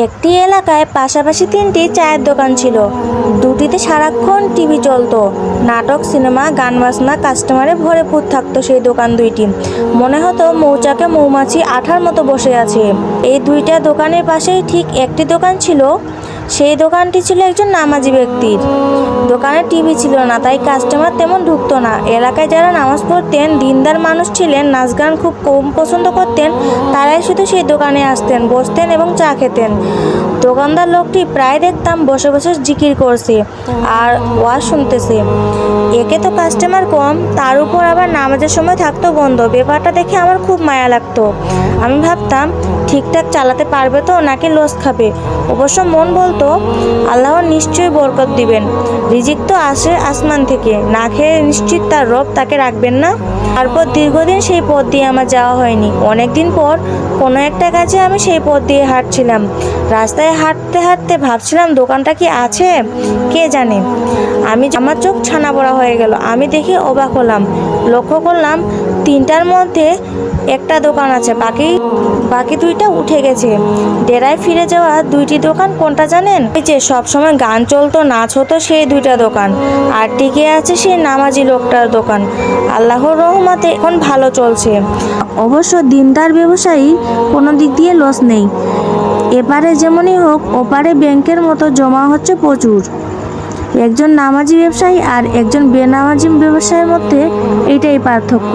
একটি এলাকায় পাশাপাশি তিনটি চায়ের দোকান ছিল। দুটিতে সারাক্ষণ টিভি চলতো, নাটক, সিনেমা, গান বাজনা, কাস্টমারে ভরপুর থাকতো সেই দোকান দুইটি। মনে হতো মৌচাকে মৌমাছি আঠার মতো বসে আছে। এই দুইটা দোকানের পাশেই ঠিক একটি দোকান ছিল। সেই দোকানটি ছিল একজন নামাজি ব্যক্তির। দোকানে টিভি ছিল না, তাই কাস্টমার তেমন ঢুকতো না। এলাকায় যারা নামাজ পড়তেন, দিনদার মানুষ ছিলেন, নাচ গান খুব কম পছন্দ করতেন, তারাই শুধু সেই দোকানে আসতেন, বসতেন এবং চা খেতেন। দোকানদার লোকটি প্রায় দেখতাম বসে বসে জিকির করছে আর ওয়াজ শুনতেছে। একে তো কাস্টমার কম, তার উপর আবার নামাজের সময় থাকতো বন্ধ। ব্যাপারটা দেখে আমার খুব মায়া লাগতো। আমি ভাবতাম ঠিকঠাক চালাতে পারবে তো নাকি লস খাবে। অবশ্য মন বলতো আল্লাহ নিশ্চয়ই বরকত দিবেন, রিজিক তো আসে আসমান থেকে, না খেয়ে নিশ্চিত তার রব তাকে রাখবেন না। তারপর দীর্ঘদিন সেই পথ দিয়ে আমার যাওয়া হয়নি। অনেকদিন পর কোনো একটা কাজে আমি সেই পথ দিয়ে হাঁটছিলাম। রাস্তায় হাঁটতে হাঁটতে ভাবছিলাম দোকানটা কি আছে, কে জানে। আমার চোখ ছানা পড়া হয়ে গেল। আমি দেখে অবাক হলাম। লক্ষ্য করলাম তিনটার মধ্যে একটা দোকান আছে, বাকি দুইটা উঠে গেছে। ডেরায় ফিরে যাওয়া দুইটি দোকান কোনটা জানেন? এই যে সবসময় গান চলতো, নাচ হতো, সেই দুইটা দোকান। আর টিকে আছে সেই নামাজি লোকটার দোকান। আল্লাহর রহমতে এখন ভালো চলছে। অবশ্য দিনদার ব্যবসায়ী কোনো দিক দিয়ে লস নেই। এপারে যেমনই হোক, ওপারে ব্যাংকের মতো জমা হচ্ছে প্রচুর। একজন নামাজি ব্যবসায়ী আর একজন বেনামাজি ব্যবসায়ীর মধ্যে এটাই পার্থক্য।